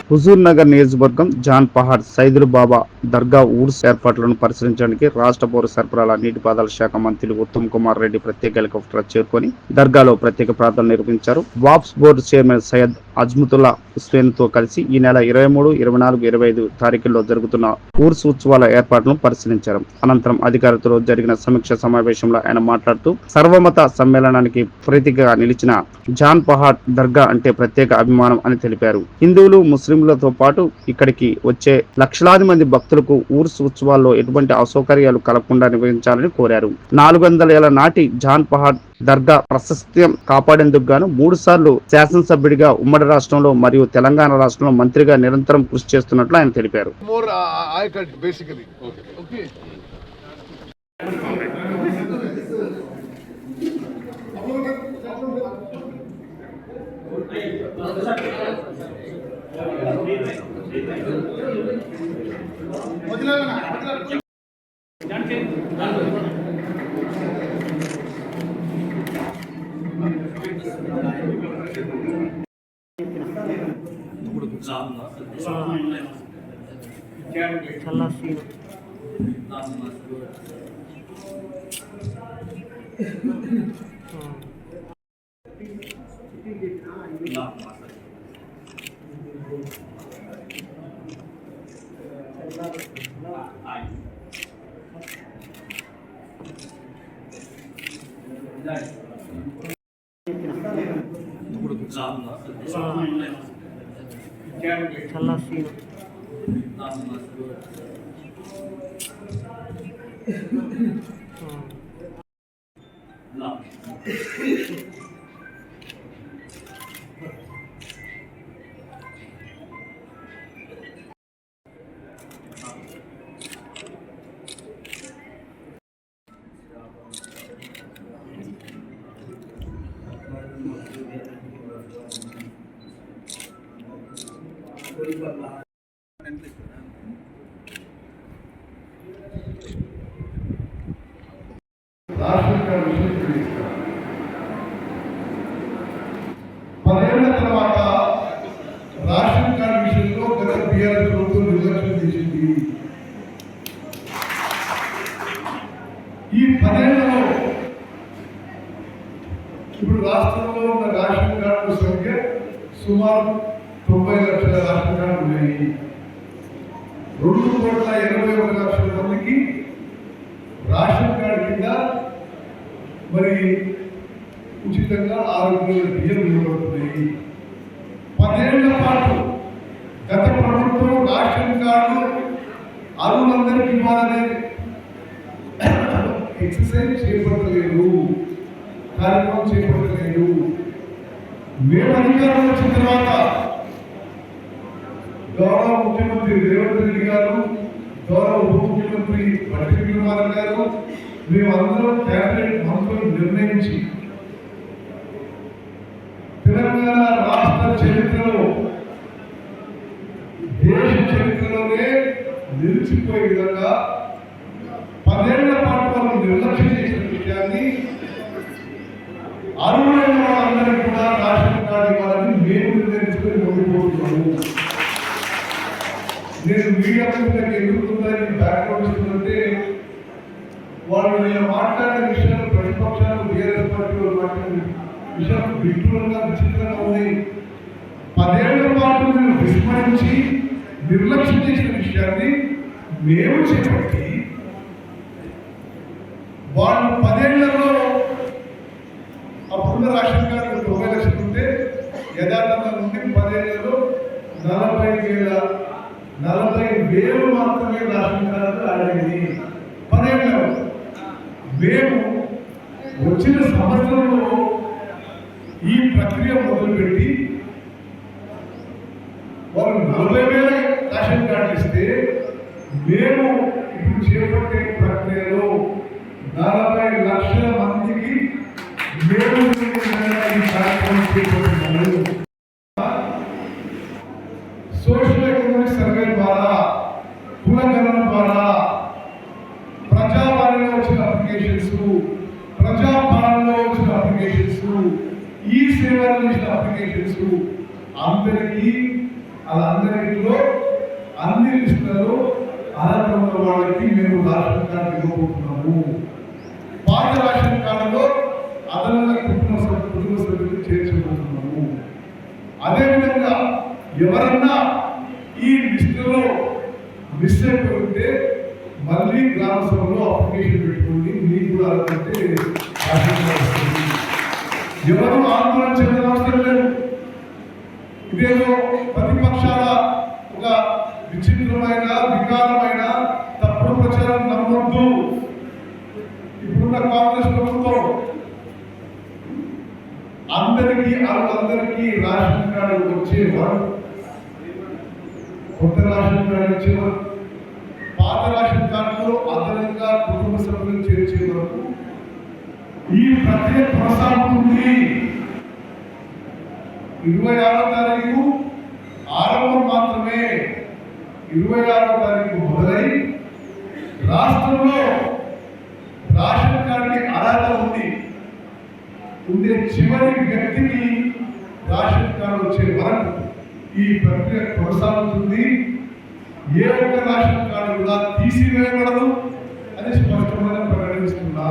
హుజూర్ నగర్ నియోజకవర్గం జాన్ పహాడ్ సైదులు బాబా దర్గా ఊర్స్ ఏర్పాట్లను పరిశీలించడానికి రాష్ట్ర పౌర సరఫరాల నీటిపారుదల శాఖ మంత్రులు ఉత్తమ్ కుమార్ రెడ్డి ప్రత్యేక హెలికాప్టర్ చేరుకొని దర్గాలో ప్రత్యేక ప్రార్థనలు నిర్వహించారు. వాప్స్ బోర్డు చైర్మన్ సయ్యద్ అజ్మతుల్లా హుస్సేన్ తో కలిసి ఈ నెల 23, 24, 25 తారీఖుల్లో జరుగుతున్న ఊర్స్ ఉత్సవాల ఏర్పాట్లను పరిశీలించారు. అనంతరం అధికారులతో జరిగిన సమీక్ష సమావేశంలో ఆయన మాట్లాడుతూ సర్వమత సమ్మేళనానికి ప్రతీకగా నిలిచిన జాన్ పహాడ్ దర్గా అంటే ప్రత్యేక అభిమానం అని తెలిపారు. హిందువులు, ముస్లింలతో పాటు ఇక్కడికి వచ్చే లక్షలాది మంది భక్తులకు ఊర్స్ ఉత్సవాల్లో ఎటువంటి అసౌకర్యాలు కలగకుండా నిర్వహించాలని కోరారు. 400 ఏళ్ల నాటి జాన్ పహాడ్ దర్గా ప్రశస్త్యం కాపాడేందుకు గాను 3 సార్లు శాసనసభ్యుడిగా ఉమ్మడి రాష్ట్రంలో మరియు తెలంగాణ రాష్ట్రంలో మంత్రిగా నిరంతరం కృషి చేస్తున్నట్లు ఆయన తెలిపారు. పదేళ్ల తర్వాత రేషన్ కార్డు విషయంలో గత బీఆర్ఎస్ ప్రభుత్వం నిర్లక్ష్యం చేసింది. ఈ 10 ఏళ్లలో ఇప్పుడు రాష్ట్రంలో ఉన్న రేషన్ కార్డుల సంఖ్య సుమారు 90 లక్షల రేషన్ కార్డులు ఉన్నాయి. 2,81,00,000 మందికి రేషన్ కార్డు కింద మరి ఉచితంగా 6 కిలోల బియ్యం ఇవ్వబడుతున్నాయి. 10 ఏళ్ల పాటు గత ప్రభుత్వం రేషన్ కార్డు అర్హులందరికీ ఇవ్వాలనే ఎక్సర్సైజ్ చేపట్టలేదు, కార్యక్రమం చేపట్టలేదు. మేము అధికారంలో వచ్చిన తర్వాత గౌరవ ముఖ్యమంత్రి రేవంత్ రెడ్డి గారు, గౌరవ ఉప ముఖ్యమంత్రి బట్టి విక్రమార్క గారు, మేమందరం క్యాబినెట్ మంత్రులు నిర్ణయించి తెలంగాణ రాష్ట్ర చరిత్రలో, దేశ చరిత్రలోనే నిలిచిపోయే విధంగా 10 ఏళ్ల పాటు వాళ్ళు నిర్లక్ష్యం చేసిన విషయాన్ని అర్హులైన వాళ్ళందరికీ కూడా రేషన్ కార్డు ఇవ్వాలని మేము నిర్ణయించుకొని ముందుకుపోతున్నాము. నేను మీడియా ముందుకు ఎదుర్కొందని బ్యాక్గ్రౌండ్ ఇస్తుందంటే వాళ్ళు నేను మాట్లాడిన విషయాలు ప్రతిపక్షాలు బీఆర్ఎస్ పార్టీలో మాట్లాడిన విషయం విడ్డూరంగా విచిత్రంగా ఉంది. 10 ఏళ్ల పాటు మేము విస్మరించి నిర్లక్ష్యం చేసిన విషయాన్ని మేము చేపట్టి వాళ్ళు 10 ఏళ్లలో అప్పుడున్న రేషన్ కార్డు 90 లక్షలు ఉంటే యథార్థంగా నుండి 10 ఏళ్లలో 40,000 మాత్రమే రేషన్ కార్డు ఆడింది. 10 ఏళ్లలో మేము వచ్చిన సంవత్సరంలో ఈ ప్రక్రియ మొదలుపెట్టి వాళ్ళు 40,000 రేషన్ కార్డులు ఇస్తే మేము ఇప్పుడు చేపట్టే ప్రక్రియలో 40 లక్షల మందికి మేము ఈ కార్యక్రమం చేపడుతున్నాము. సోషల్ ఎకనామిక్ సర్వే ద్వారా, కులగణన ద్వారా, ప్రజాపాలనలో వచ్చిన అప్లికేషన్స్, ప్రజాపాలనలో వచ్చిన అప్లికేషన్స్, ఈ సేవలు ఇచ్చిన అప్లికేషన్స్ అందరికీ అలా అందరిలో అన్ని లిస్టులలో అర్హత ఉన్న వాళ్ళకి మేము రేషన్ కార్డు ఇవ్వబోతున్నాము. పాత రేషన్ కార్డులో అదనంగా కుటుంబ సభ్యులు చేర్చబోతున్నాము. అదేవిధంగా ఎవరన్నా ఈ లిస్టులో మిస్ అయిపోతే మళ్ళీ గ్రామ సభలో అప్లికేషన్ పెట్టుకోండి, మీకు కూడా అలాంటి రేషన్ కార్డు వస్తుంది. ఎవరు ఆందోళన చెందిన అవసరం లేదు. ఇదేదో ప్రతిపక్షాల ఒక విచిత్రమైన వికారమైన తప్పుడు ప్రచారం నమ్మొద్దు. ఇప్పుడున్న కాంగ్రెస్ ప్రభుత్వం అందరికీ రేషన్ కార్డు వచ్చే వరకు, కొత్త రేషన్ కార్డు వచ్చే వరకు, పాత రేషన్ కార్డులో అదనంగా కుటుంబ సభ్యులు చేర్చే వరకు ఈ ప్రక్రియ కొనసాగుతుంది. 26వ తారీఖు ఆరంభం మాత్రమే. 26వ తారీఖు మొదలై రాష్ట్రంలో రేషన్ కార్డుకి అర్హత ఉండే చివరి వ్యక్తికి రేషన్ కార్డు వచ్చే వరకు ఈ ప్రక్రియ కొనసాగుతుంది. ఏ ఒక్క రేషన్ కార్డు కూడా తీసివేయబడదు అని స్పష్టంగా ప్రకటిస్తున్నా.